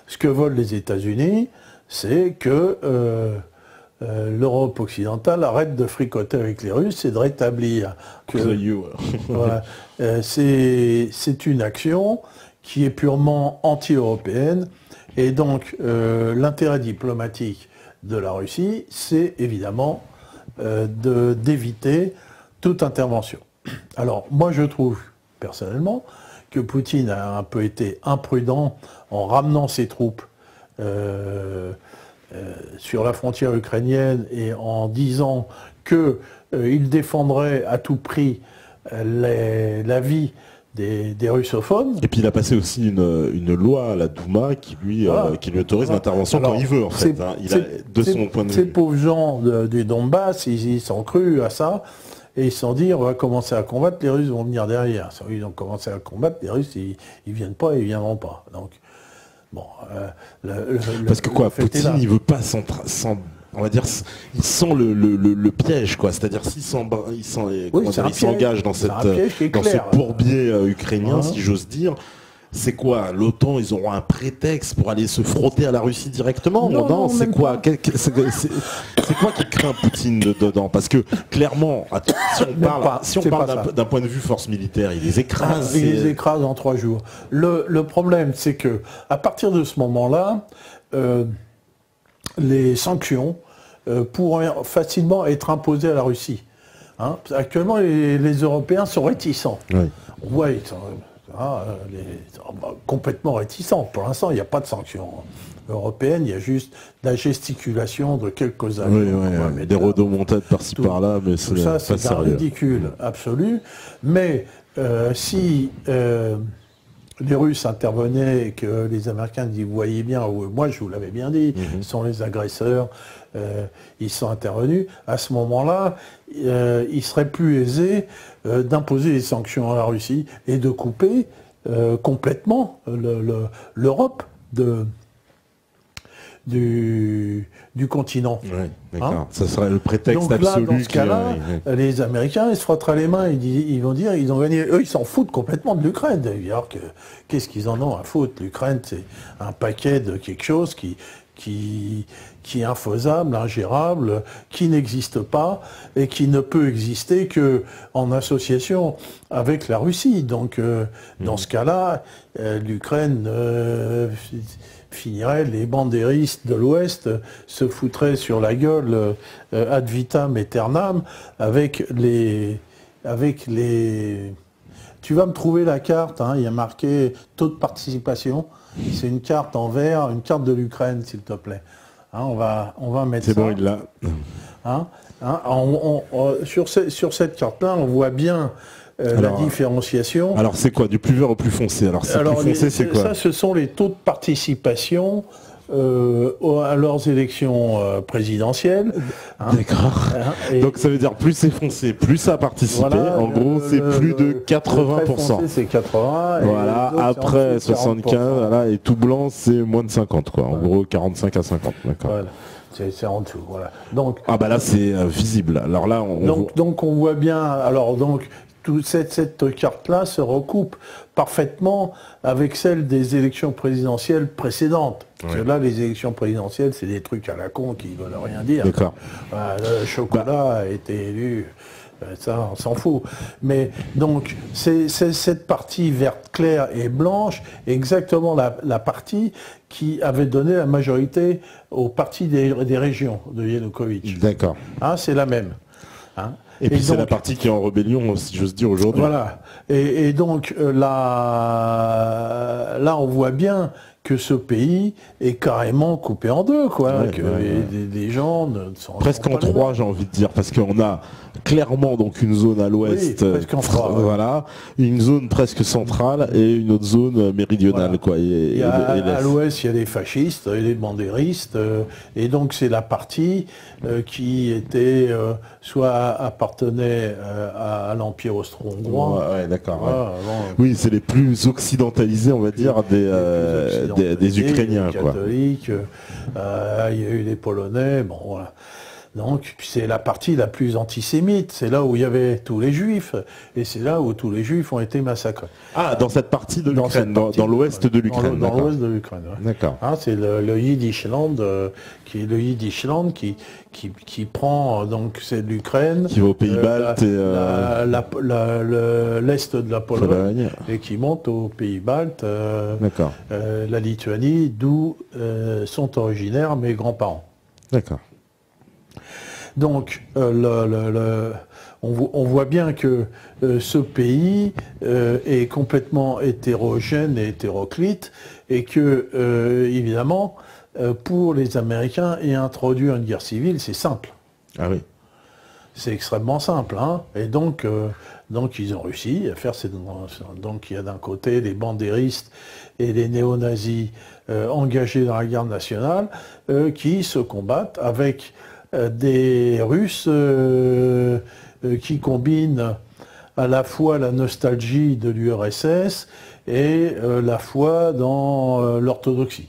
Ce que veulent les États-Unis, c'est que l'Europe occidentale arrête de fricoter avec les Russes et de rétablir que voilà, c'est une action qui est purement anti-européenne. Et donc, l'intérêt diplomatique de la Russie, c'est évidemment d'éviter toute intervention. Alors, moi, je trouve, personnellement, que Poutine a un peu été imprudent en ramenant ses troupes sur la frontière ukrainienne et en disant qu'il défendrait à tout prix la vie des russophones. Et puis il a passé aussi une loi à la Douma qui lui autorise l'intervention quand il veut, en fait. De son point de vue. Ces pauvres gens du Donbass, ils sont crus à ça, et ils se sont dit, on va commencer à combattre, les Russes vont venir derrière. Ils ont commencé à combattre, les Russes, ils viennent pas et ils viendront pas. Donc, bon, parce que quoi, Poutine, il veut pas on va dire, il sent le piège, quoi. C'est-à-dire s'il s'engage dans ce bourbier ukrainien, si j'ose dire, c'est quoi? L'OTAN, ils auront un prétexte pour aller se frotter à la Russie directement? Non, c'est quoi? C'est quoi qui craint Poutine dedans? Parce que clairement, si on parle d'un point de vue force militaire, il les écrase. Il les écrase en 3 jours. Le problème, c'est que à partir de ce moment-là, les sanctions pourraient facilement être imposées à la Russie. Hein? Actuellement, les Européens sont réticents. Oui. On voit, ils sont complètement réticents. Pour l'instant, il n'y a pas de sanctions européennes, il y a juste la gesticulation de quelques amis. Des rodomontades par-ci par-là, mais tout ça, c'est un ridicule absolu. Mais si les Russes intervenaient et que les Américains disaient, vous voyez bien, moi je vous l'avais bien dit, ils sont les agresseurs, ils sont intervenus, à ce moment-là, il serait plus aisé d'imposer des sanctions à la Russie et de couper complètement l'Europe du continent. Oui, d'accord. Ça serait le prétexte absolu. Donc là, dans ce cas-là, les Américains, ils se frotteraient les mains, ils vont dire, ils ont gagné. Eux, ils s'en foutent complètement de l'Ukraine. Alors qu'est-ce qu'ils en ont à foutre? L'Ukraine, c'est un paquet de quelque chose qui est infaisable, ingérable, qui n'existe pas et qui ne peut exister qu'en association avec la Russie. Donc, dans ce cas-là, l'Ukraine finirait, les bandéristes de l'Ouest se foutraient sur la gueule ad vitam aeternam avec les... Tu vas me trouver la carte, hein, il y a marqué taux de participation. C'est une carte en vert, une carte de l'Ukraine, s'il te plaît. Hein, on va mettre ça. C'est bon, il l'a. Sur cette carte-là, on voit bien la différenciation. Alors c'est quoi, du plus vert au plus foncé? Alors plus foncé, c'est quoi? Ça, ce sont les taux de participation à leurs élections présidentielles. Hein. D'accord. Donc ça veut dire plus c'est foncé, plus ça a participé. Voilà, en gros, c'est plus de 80%. C'est 80. Voilà. Après 75, voilà, et tout blanc, c'est moins de 50, quoi. En gros, 45 à 50. D'accord. Voilà. C'est en dessous, voilà. Donc, là, c'est visible. Alors là, donc on voit bien. Alors donc. Cette carte-là se recoupe parfaitement avec celle des élections présidentielles précédentes. Parce que là, les élections présidentielles, c'est des trucs à la con qui ne veulent rien dire. D'accord. Le chocolat a été élu, ça, on s'en fout. Mais donc, c'est cette partie verte claire et blanche, exactement la partie qui avait donné la majorité au parti des régions de Yanukovych. D'accord. Hein, c'est la même. Hein. Et puis c'est la partie qui est en rébellion, si j'ose dire, aujourd'hui. Voilà. Et donc là, on voit bien que ce pays est carrément coupé en deux, quoi. Des gens ne sont presque en trois, j'ai envie de dire, parce qu'on a clairement donc une zone à l'ouest, voilà, une zone presque centrale et une autre zone méridionale, quoi. À l'ouest, il y a des fascistes et des bandéristes, et donc c'est la partie qui était soit appartenait à l'Empire austro-hongrois. D'accord. Oui, c'est les plus occidentalisés, on va dire, des Ukrainiens, catholiques, il y a eu des Polonais, bon voilà. Donc c'est la partie la plus antisémite, c'est là où il y avait tous les juifs, et c'est là où tous les juifs ont été massacrés. Ah, dans cette partie de l'Ukraine, dans l'ouest de l'Ukraine. Dans l'ouest de l'Ukraine. Ouais. D'accord. Hein, c'est le Yiddishland, qui est le Yiddishland qui prend, donc c'est l'Ukraine. Qui va aux Pays-Baltes l'est de la Pologne, et qui monte aux Pays-Baltes, la Lituanie, d'où sont originaires mes grands-parents. D'accord. Donc, on voit bien que ce pays est complètement hétérogène et hétéroclite, et que, évidemment, pour les Américains, y introduire une guerre civile, c'est simple. Ah oui. C'est extrêmement simple, hein. Et donc ils ont réussi à faire ces... Donc il y a d'un côté les bandéristes et les néo-nazis engagés dans la guerre nationale qui se combattent avec des Russes qui combinent à la fois la nostalgie de l'URSS et la foi dans l'orthodoxie.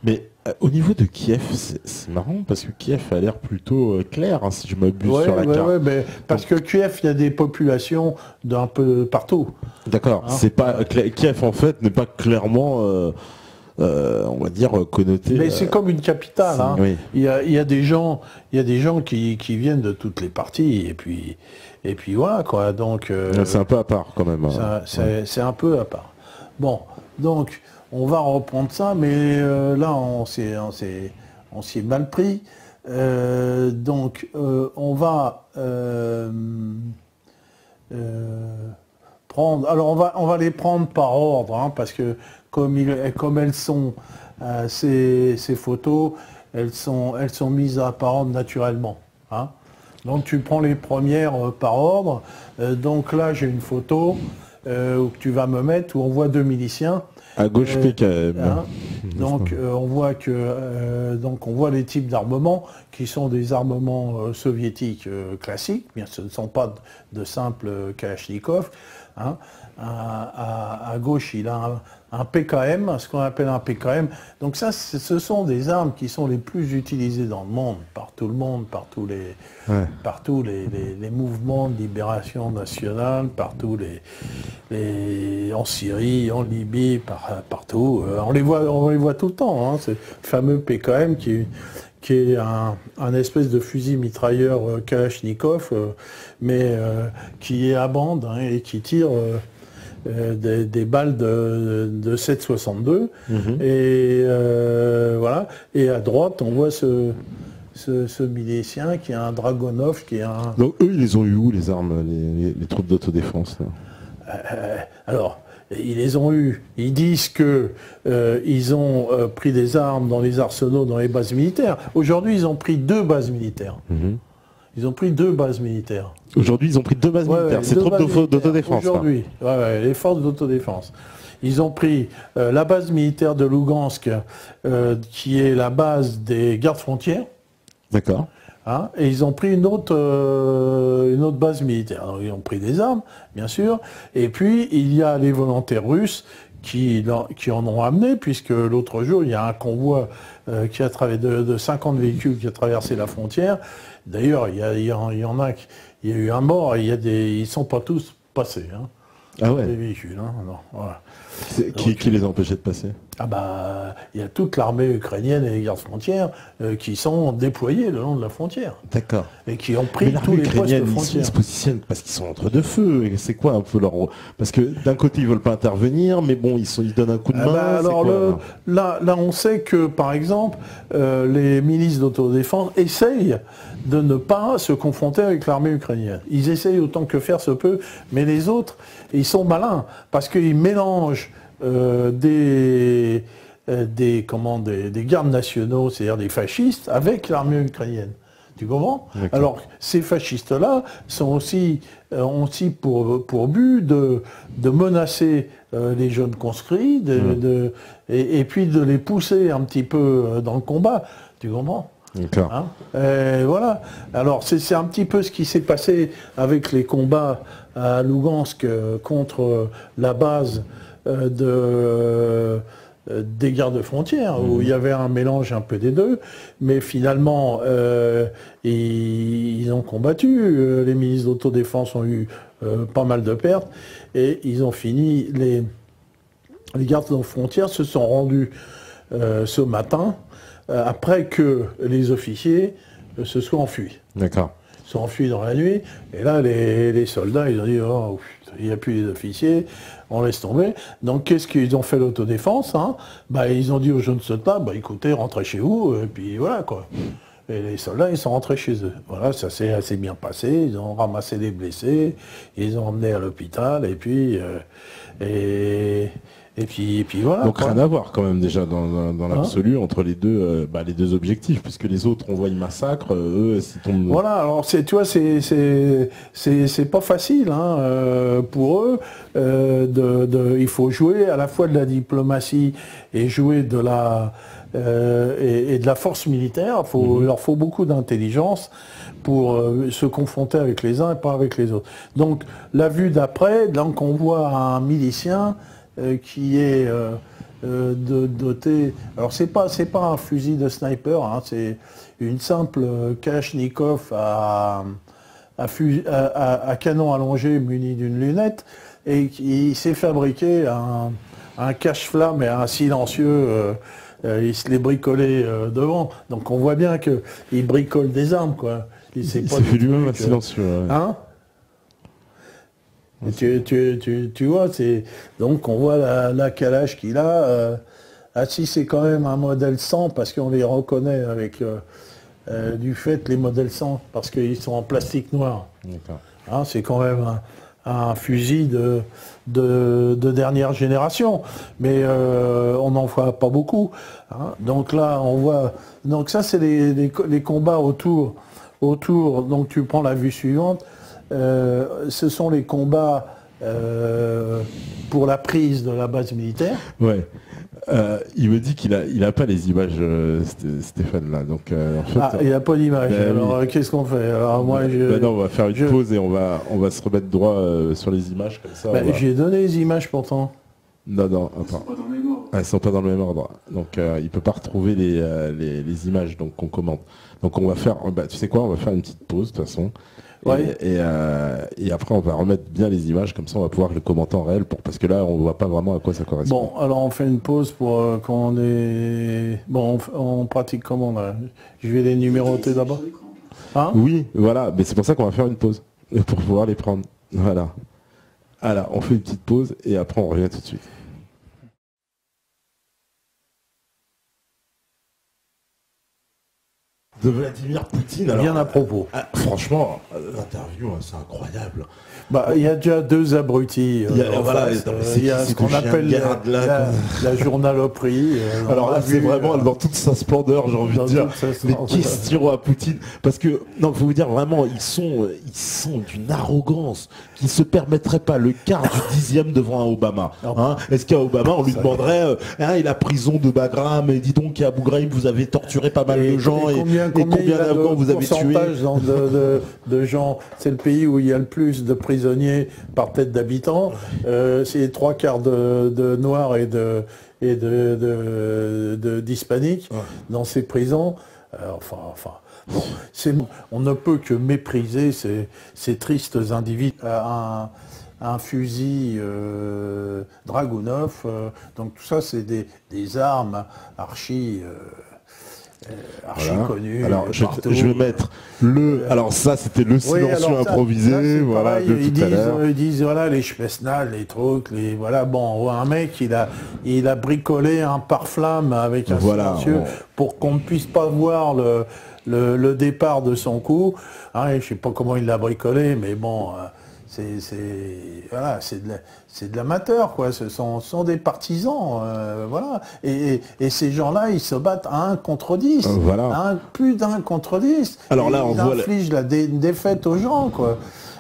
Mais au niveau de Kiev, c'est marrant parce que Kiev a l'air plutôt clair, hein, si je m'abuse sur la carte. Oui, mais parce que Kiev, il y a des populations d'un peu partout. D'accord, hein, c'est pas Kiev en fait n'est pas clairement, on va dire, connoté. Mais c'est comme une capitale. Hein. Oui. Il y a des gens qui viennent de toutes les parties et puis voilà quoi. Donc c'est un peu à part quand même. C'est un peu à part. Bon, donc. On va reprendre ça, mais là, on s'y est mal pris. Donc, on va prendre... Alors, on va les prendre par ordre, hein, parce que comme elles sont, ces photos, elles sont mises par ordre naturellement. Hein. Donc, tu prends les premières par ordre. Donc là, j'ai une photo où tu vas me mettre, où on voit deux miliciens. À gauche PKM. Hein, donc on voit les types d'armements qui sont des armements soviétiques classiques, bien ce ne sont pas de simples Kalachnikov. Hein. À gauche, il a un PKM, ce qu'on appelle un PKM. Donc ça, ce sont des armes qui sont les plus utilisées dans le monde, par tout le monde, par tous les mouvements de libération nationale, partout en Syrie, en Libye, partout. On les voit tout le temps. Hein, ce fameux PKM qui est un espèce de fusil mitrailleur Kalachnikov, mais qui est à bande, hein, et qui tire des balles de 7,62. Et voilà. Et à droite, on voit ce milicien qui est un Dragonov, qui est un... Donc eux, ils les ont eu où, les armes, les troupes d'autodéfense alors, ils les ont eu. Ils disent que ils ont pris des armes dans les arsenaux, dans les bases militaires. Aujourd'hui, ils ont pris 2 bases militaires. Ils ont pris 2 bases militaires. Aujourd'hui, ils ont pris 2 bases militaires. C'est troupes d'autodéfense. Aujourd'hui, les forces d'autodéfense. Ils ont pris la base militaire de Lugansk, qui est la base des gardes frontières. D'accord. Hein, et ils ont pris une autre base militaire. Alors, ils ont pris des armes, bien sûr. Et puis, il y a les volontaires russes qui en ont amené, puisque l'autre jour, il y a un convoi qui a de 50 véhicules qui a traversé la frontière. D'ailleurs, il y en a, il y a eu un mort, et ils sont pas tous passés. Hein, ah ouais. Les véhicules. Hein, non, voilà. Qui les a empêchés de passer? Ah bah, il y a toute l'armée ukrainienne et les gardes frontières qui sont déployés le long de la frontière. D'accord. Et qui ont pris tous les postes de frontière. Ils se positionnent parce qu'ils sont entre deux feux. C'est quoi un peu leur... Parce que d'un côté, ils veulent pas intervenir, mais bon, ils donnent un coup de main. Alors là, on sait que, par exemple, les milices d'autodéfense essayent de ne pas se confronter avec l'armée ukrainienne. Ils essayent autant que faire se peut, mais les autres, ils sont malins, parce qu'ils mélangent des gardes nationaux, c'est-à-dire des fascistes, avec l'armée ukrainienne. Tu comprends? Alors, ces fascistes-là ont aussi pour but de menacer les jeunes conscrits, et puis de les pousser un petit peu dans le combat. Tu comprends? Hein, voilà. Alors, c'est un petit peu ce qui s'est passé avec les combats à Lugansk contre la base des gardes frontières, où il y avait un mélange un peu des deux, mais finalement, ils ont combattu, les ministres d'autodéfense ont eu pas mal de pertes, et ils ont fini, les gardes frontières se sont rendus ce matin, après que les officiers se soient enfuis. D'accord. Ils sont enfuis dans la nuit, et là, les soldats, ils ont dit, oh, il n'y a plus les officiers, on laisse tomber. Donc, qu'est-ce qu'ils ont fait l'autodéfense, hein? Ils ont dit aux jeunes soldats, écoutez, rentrez chez vous, et puis voilà, quoi. Et les soldats, ils sont rentrés chez eux. Voilà, ça s'est assez bien passé, ils ont ramassé les blessés, ils ont emmené à l'hôpital, et puis voilà. Donc rien à voir quand même déjà dans l'absolu entre les deux objectifs, puisque les autres on voit ils massacrent, eux s'ils tombent. Voilà, alors tu vois, c'est pas facile hein, pour eux. Il faut jouer à la fois de la diplomatie et jouer de la et de la force militaire. Il leur faut beaucoup d'intelligence pour se confronter avec les uns et pas avec les autres. Donc la vue d'après, donc on voit un milicien qui est doté. Alors c'est pas un fusil de sniper, hein, c'est une simple Kalachnikov à canon allongé muni d'une lunette, et il s'est fabriqué un cache-flamme et un silencieux. Il se les bricolait devant. Donc on voit bien qu'il bricole des armes, quoi. Il s'est fait lui-même un silencieux. Ouais. Hein? Tu vois, donc on voit la calage qu'il a. Si c'est quand même un modèle 100, parce qu'on les reconnaît avec du fait les modèles 100, parce qu'ils sont en plastique noir. Hein, c'est quand même un fusil de dernière génération, mais on n'en voit pas beaucoup. Hein. Donc là, on voit. Donc ça, c'est les combats autour. Donc tu prends la vue suivante. Ce sont les combats pour la prise de la base militaire. Ouais. Il me dit qu'il a pas les images, Stéphane là. Donc en fait, il n'y a pas d'image. Alors qu'est-ce qu'on fait? Alors moi, non, on va faire une pause et on va se remettre droit sur les images comme ça. J'ai donné les images pourtant. Non, attends. Elles sont pas dans le même ordre. Donc il peut pas retrouver les images donc qu'on commente. Donc on va faire, tu sais quoi, on va faire une petite pause de toute façon. Ouais. Et après on va remettre bien les images, comme ça on va pouvoir le commenter en réel, parce que là on voit pas vraiment à quoi ça correspond. Bon, alors on fait une pause pour qu'on ait... Bon, on pratique comment là? Je vais les numéroter d'abord. Hein? Oui, voilà, mais c'est pour ça qu'on va faire une pause, pour pouvoir les prendre. Voilà. Alors, on fait une petite pause et après on revient tout de suite. De Vladimir Poutine. Alors, bien à propos. Franchement, l'interview, c'est incroyable. Il y a déjà deux abrutis. Il y a ce qu'on appelle la journaloperie. Alors là, c'est vraiment dans toute sa splendeur, j'ai envie de dire. Les questions à Poutine. Parce que, non, faut vous dire vraiment, ils sont d'une arrogance qui ne se permettrait pas le quart du 10e devant un Obama. Hein, est-ce qu'à Obama, on lui demanderait, et la prison de Bagram, et dis donc, à Abu Ghraib, vous avez torturé pas mal de gens, et combien d'Afghans vous avez tués? De gens, c'est le pays où il y a le plus de prisonniers par tête d'habitants. C'est 3/4 de Noirs et d'Hispaniques dans ces prisons. Bon, on ne peut que mépriser ces tristes individus. Un fusil Dragunov, donc tout ça c'est des armes archi connu. Alors je vais mettre alors ça c'était le silencieux improvisé, voilà. Ils disent voilà les Spetsnaz, les trucs, voilà. Bon, on voit un mec il a bricolé un pare-flamme avec un silencieux pour qu'on ne puisse pas voir le départ de son coup. Hein, je sais pas comment il l'a bricolé, mais bon. C'est de l'amateur, quoi. Ce sont des partisans, voilà. Et ces gens-là, ils se battent à 1 contre 10. Voilà. Plus d'1 contre 10. Alors là, on inflige une défaite aux gens, quoi.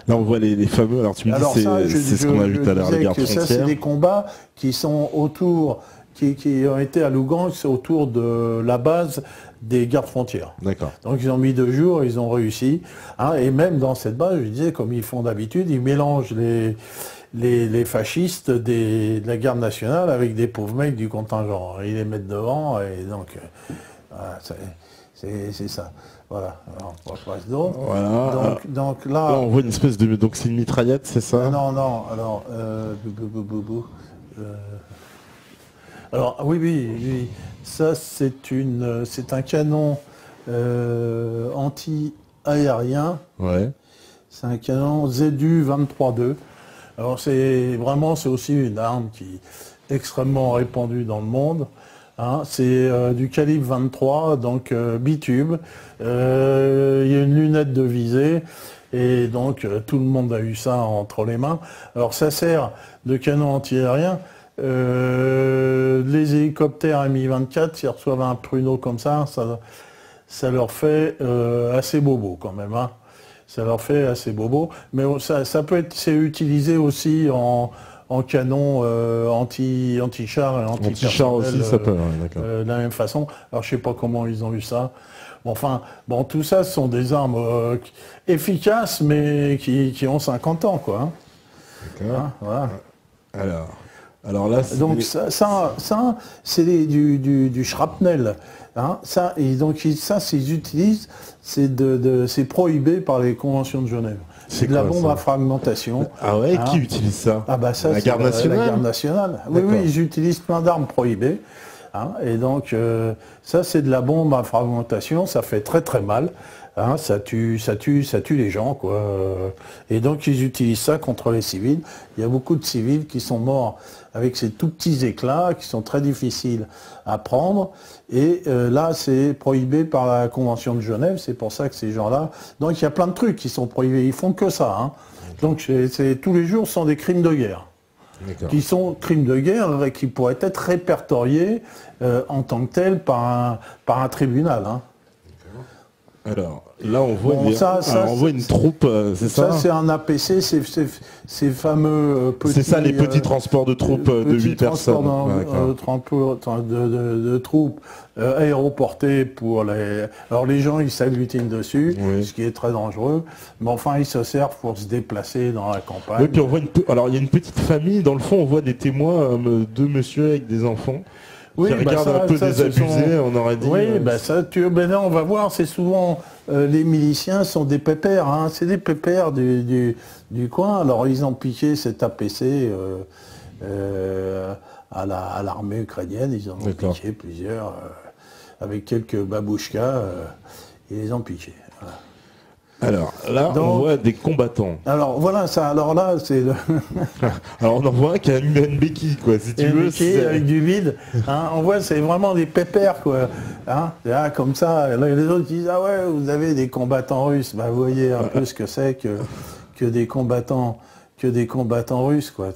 Là, on voit les fameux. Alors tu me dis, c'est ce qu'on a vu tout à l'heure, les gardes frontières. Ça, c'est des combats qui sont autour, qui ont été à Lugansk, c'est autour de la base des gardes frontières. D'accord. Donc ils ont mis 2 jours, ils ont réussi. Hein, et même dans cette base, je disais, comme ils font d'habitude, ils mélangent les fascistes de la garde nationale avec des pauvres mecs du contingent. Ils les mettent devant et donc voilà, c'est ça. Voilà. Alors, on passe d'autres. Voilà. Donc là, on voit une espèce de... Donc c'est une mitraillette, c'est ça? Non. Alors, alors oui. Ça c'est un canon anti-aérien. Ouais. C'est un canon ZU 23-2. Alors c'est aussi une arme qui est extrêmement répandue dans le monde. Hein. C'est du calibre 23, donc bitube. Il y a une lunette de visée. Et donc tout le monde a eu ça entre les mains. Alors ça sert de canon anti-aérien. Les hélicoptères Mi-24, s'ils reçoivent un pruneau comme ça leur fait assez bobo quand même. Hein. Ça leur fait assez bobo. Mais ça peut être utilisé aussi en canon anti-char et anti-char aussi, ça peut, d'accord. De la même façon. Alors je sais pas comment ils ont eu ça. Enfin, tout ça, ce sont des armes efficaces, mais qui ont 50 ans, quoi. Hein. D'accord. Hein, voilà. Alors là, donc ça c'est du shrapnel. Hein. Ça, et donc ça, ils utilisent, c'est prohibé par les conventions de Genève. C'est de la bombe à fragmentation. Ah ouais, hein. Qui utilise ça? Ah bah ça, la garde nationale. La garde nationale. Oui, ils utilisent plein d'armes prohibées. Hein, et donc ça c'est de la bombe à fragmentation, ça fait très très mal, hein, ça tue les gens, quoi. Et donc ils utilisent ça contre les civils. Il y a beaucoup de civils qui sont morts avec ces tout petits éclats qui sont très difficiles à prendre. Et là c'est prohibé par la Convention de Genève, c'est pour ça que ces gens-là. Donc il y a plein de trucs qui sont prohibés, ils font que ça. Hein. Donc tous les jours sont des crimes de guerre. Qui sont crimes de guerre et qui pourraient être répertoriés en tant que tels par un tribunal. Hein. Alors, là, on voit, on voit une troupe, c'est ça? Ça, c'est un APC, ces fameux petits... C'est ça, les petits transports de troupes de 8 personnes. De troupes aéroportées pour les... Alors, les gens, ils s'agglutinent dessus, ce qui est très dangereux. Mais enfin, ils se servent pour se déplacer dans la campagne. Oui, puis on voit alors, il y a une petite famille. Dans le fond, on voit des témoins, deux messieurs avec des enfants. Qui regardent un peu désabusés, on aurait dit. Oui, là, on va voir, c'est souvent les miliciens sont des pépères, hein, c'est des pépères du coin. Alors ils ont piqué cet APC à l'armée ukrainienne, ils en ont piqué plusieurs, avec quelques babouchkas, ils les ont piqués. Voilà. Alors là, on voit des combattants. Alors voilà, ça. Alors là, c'est le... Alors on en voit un qui a une béquille, quoi, si tu veux. Béquille avec du vide. Hein, on voit, c'est vraiment des pépères, quoi. Hein, là, comme ça. Là, les autres disent, ah ouais, vous avez des combattants russes. Bah, vous voyez un peu ce que c'est que des combattants russes, quoi.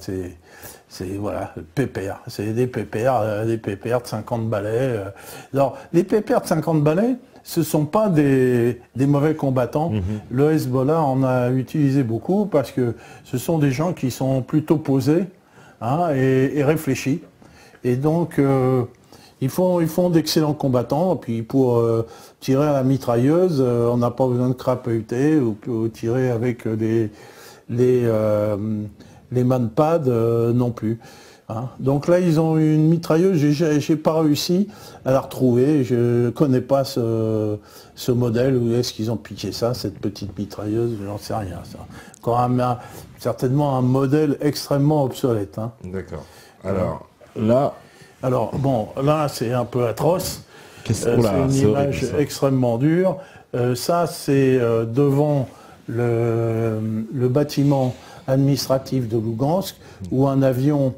C'est voilà, pépères. C'est des pépères de 50 balais. Alors, les pépères de 50 balais, ce ne sont pas des mauvais combattants. Le Hezbollah en a utilisé beaucoup parce que ce sont des gens qui sont plutôt posés, hein, et réfléchis. Et donc, ils font d'excellents combattants. Et puis pour tirer à la mitrailleuse, on n'a pas besoin de crapahuter ou tirer avec les manpads non plus. Hein. Donc là, ils ont une mitrailleuse, j'ai pas réussi à la retrouver, je ne connais pas ce modèle, où est-ce qu'ils ont piqué ça, cette petite mitrailleuse, j'en sais rien. Ça. Certainement un modèle extrêmement obsolète. Hein. D'accord. Alors, là... Alors, bon, là, c'est un peu atroce, c'est une image extrêmement dure. Ça, c'est devant le bâtiment administratif de Lugansk, où un avion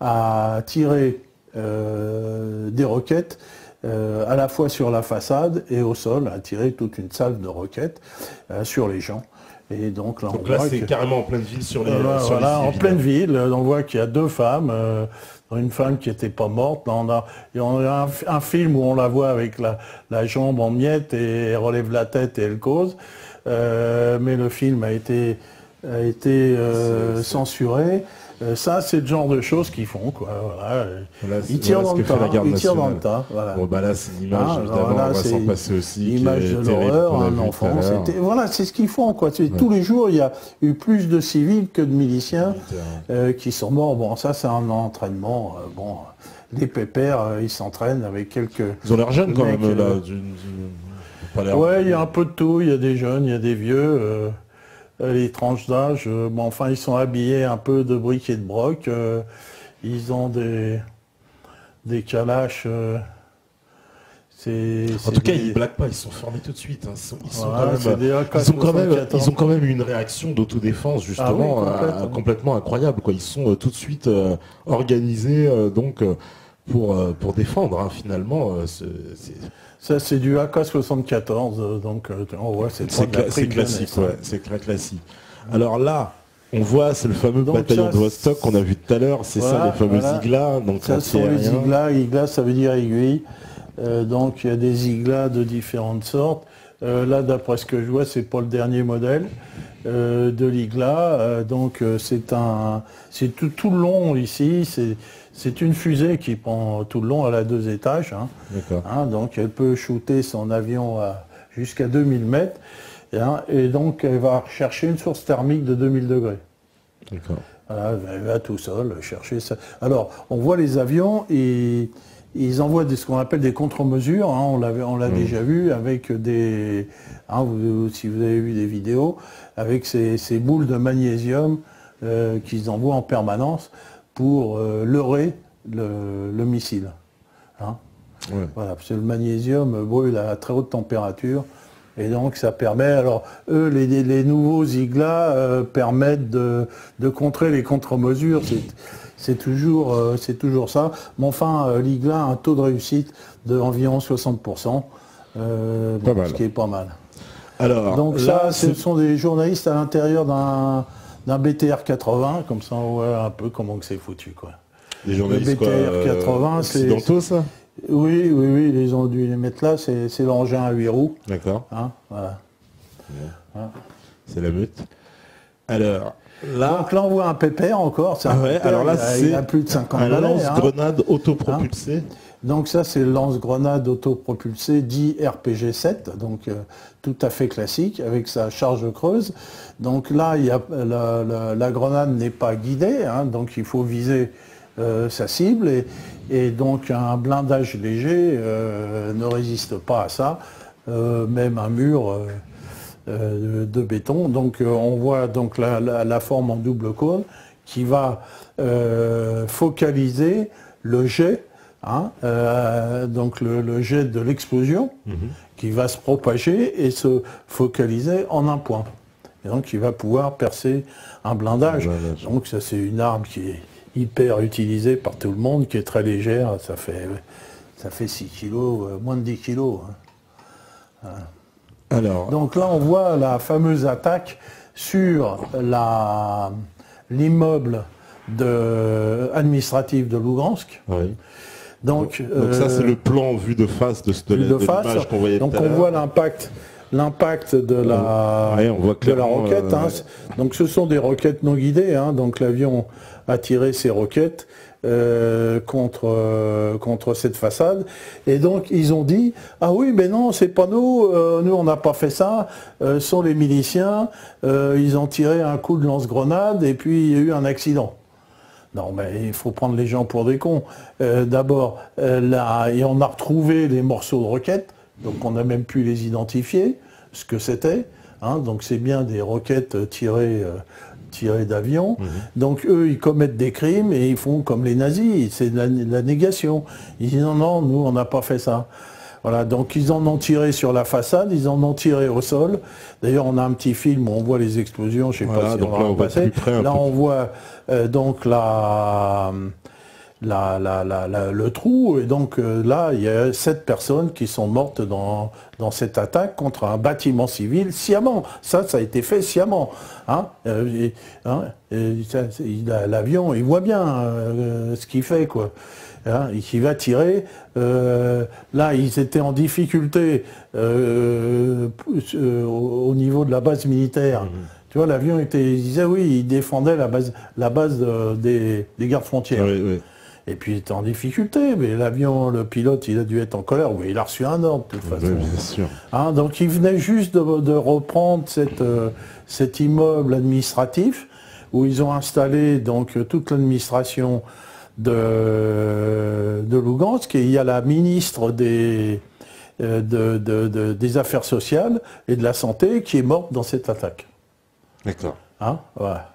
a tiré des roquettes à la fois sur la façade et au sol, a tiré toute une salve de roquettes sur les gens. Et donc là, c'est carrément en pleine ville sur les en pleine ville, on voit qu'il y a deux femmes, une femme qui n'était pas morte. Il y a un film où on la voit avec la jambe en miettes et elle relève la tête et elle cause. Mais le film a été censuré. Ça, c'est le genre de choses qu'ils font, quoi. Voilà. Ils tirent dans le tas. Ils tirent dans le tas. Voilà. Bon, bah là, c'est une image, évidemment, on va s'en passer aussi. L'image de l'horreur, un enfant. Voilà, c'est ce qu'ils font, quoi. Tous les jours, il y a eu plus de civils que de miliciens qui sont morts. Bon, ça, c'est un entraînement. Bon, les pépères, ils s'entraînent avec quelques... Ils ont l'air jeunes, quand même, là. Ouais, il y a un peu de tout. Il y a des jeunes, il y a des vieux. Les tranches d'âge, bon, enfin, ils sont habillés un peu de briques et de broc. Ils ont des calaches. En tout cas, ils ne blaguent pas, ils sont formés tout de suite. Hein. Ils ont quand même une réaction d'autodéfense, justement, complètement incroyable, quoi. Ils sont tout de suite organisés pour défendre, hein, finalement. Ça, c'est du AK-74, donc on voit, c'est classique, c'est très classique. Alors là, on voit, c'est le fameux bataillon de Vostok qu'on a vu tout à l'heure, c'est ça, les fameux iglas. Donc ça sont les iglas, iglas ça veut dire aiguille. Donc il y a des iglas de différentes sortes. Là, d'après ce que je vois, c'est pas le dernier modèle de l'igla. Donc c'est tout le long ici, c'est une fusée qui prend tout le long, elle a 2 étages. Hein, donc elle peut shooter son avion jusqu'à 2000 mètres. Et donc elle va chercher une source thermique de 2000 degrés. Voilà, elle va tout seul chercher ça. Alors on voit les avions et ils envoient ce qu'on appelle des contre-mesures. Hein, on l'a déjà vu avec des... Hein, si vous avez vu des vidéos, avec ces boules de magnésium qu'ils envoient en permanence pour leurrer le missile. Hein. Voilà, parce que le magnésium brûle à très haute température et donc ça permet, alors eux les nouveaux iglas permettent de contrer les contre-mesures, c'est toujours ça, mais enfin l'igla a un taux de réussite d'environ 60%, ce qui est pas mal. Alors, donc là, ce sont des journalistes à l'intérieur d'un BTR 80, comme ça on voit un peu comment que c'est foutu, quoi. Les journalistes le BTR 80, occidentaux, ça? Oui, ils ont dû les mettre là, c'est l'engin à 8 roues. D'accord. Hein, voilà. C'est la meute. Alors, là... Donc là, on voit un pépère encore. Alors là, il a plus de 50 balais. Un lance-grenade autopropulsé. Donc ça, c'est le lance-grenade autopropulsé dit RPG-7, donc tout à fait classique, avec sa charge creuse. Donc là, la grenade n'est pas guidée, hein, donc il faut viser sa cible, et donc un blindage léger ne résiste pas à ça, même un mur de béton. Donc on voit donc la forme en double cône qui va focaliser le jet. Hein, donc le jet de l'explosion qui va se propager et se focaliser en un point. Et donc il va pouvoir percer un blindage. Donc ça, c'est une arme qui est hyper utilisée par tout le monde, qui est très légère, ça fait 6 kilos, moins de 10 kilos. Hein. Alors... Donc là on voit la fameuse attaque sur l'immeuble administratif de Lugansk. Oui. Donc ça, c'est le plan vu de face de l'image qu'on voyait tout à l'heure. Donc on voit l'impact de la roquette. Hein. Donc ce sont des roquettes non guidées. Hein. Donc l'avion a tiré ses roquettes contre cette façade. Et donc ils ont dit, ah oui, mais non, c'est pas nous, nous on n'a pas fait ça, ce sont les miliciens, ils ont tiré un coup de lance-grenade et puis il y a eu un accident. Non, mais il faut prendre les gens pour des cons. D'abord, et on a retrouvé les morceaux de roquettes, donc on a même pu les identifier, ce que c'était. Hein, donc c'est bien des roquettes tirées d'avions. Donc eux, ils commettent des crimes et ils font comme les nazis, c'est de la négation. Ils disent non, nous on n'a pas fait ça. Voilà, donc ils en ont tiré sur la façade, ils en ont tiré au sol. D'ailleurs, on a un petit film où on voit les explosions, je ne sais pas si on va passer. Là, on voit donc le trou, et donc là, il y a 7 personnes qui sont mortes dans cette attaque contre un bâtiment civil sciemment. Ça a été fait sciemment. Hein, l'avion, il voit bien ce qu'il fait, quoi. Hein, et qui va tirer. Là, ils étaient en difficulté au niveau de la base militaire Tu vois, l'avion il disait oui, il défendait la base des gardes frontières. Oui, oui. Et puis il était en difficulté, mais l'avion, le pilote, il a dû être en colère. Oui, il a reçu un ordre de toute façon. Oui, bien sûr. Hein, donc il venait juste de reprendre cet immeuble administratif où ils ont installé donc toute l'administration de Lugansk, et il y a la ministre des Affaires sociales et de la Santé qui est morte dans cette attaque. D'accord. Hein, voilà.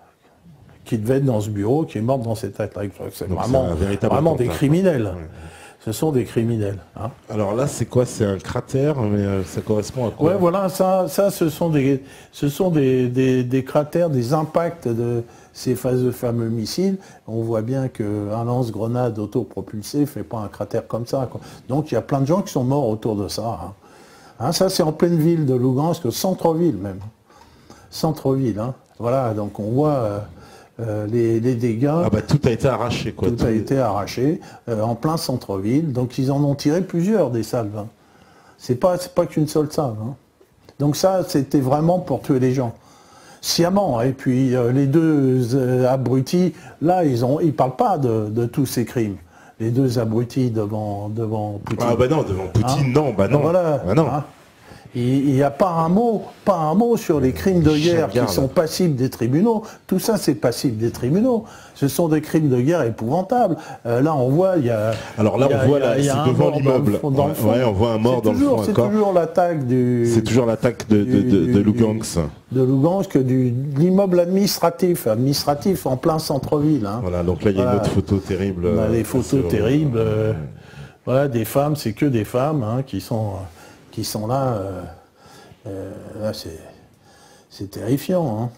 Qui devait être dans ce bureau, qui est morte dans cette attaque. C'est vraiment des criminels. Ouais. Ce sont des criminels. Hein. Alors là, c'est quoi? C'est un cratère, mais ça correspond à quoi? Ouais, voilà, ça ce sont des cratères, des impacts de ces fameux missiles. On voit bien qu'un lance-grenade autopropulsé ne fait pas un cratère comme ça, quoi. Donc il y a plein de gens qui sont morts autour de ça. Hein. Hein, ça, c'est en pleine ville de Lugansk, centre-ville même. Centre-ville. Hein. Voilà, donc on voit les dégâts. Ah bah tout a été arraché, quoi. Tout a été arraché en plein centre-ville. Donc ils en ont tiré plusieurs des salves. Hein. C'est pas qu'une seule salve. Hein. Donc ça, c'était vraiment pour tuer les gens. Sciemment. Et puis les deux abrutis, là, ils parlent pas de tous ces crimes. Les deux abrutis devant Poutine. Ah bah non, devant Poutine, hein? Non, bah non. Voilà. Bah non. Hein. Il n'y a pas un mot sur les crimes de guerre qui sont passibles des tribunaux. Tout ça, c'est passible des tribunaux. Ce sont des crimes de guerre épouvantables. Là, on voit, il y a... Alors là, on voit, c'est devant l'immeuble. Ouais, on voit un mort dans le fond. C'est toujours l'attaque du... C'est toujours l'attaque de Lugansk. De Lugansk, de l'immeuble administratif en plein centre-ville. Hein. Voilà, donc là, il y a une autre photo terrible. On a des photos terribles. Voilà, des femmes, c'est que des femmes hein, qui sont là, là c'est terrifiant. Hein.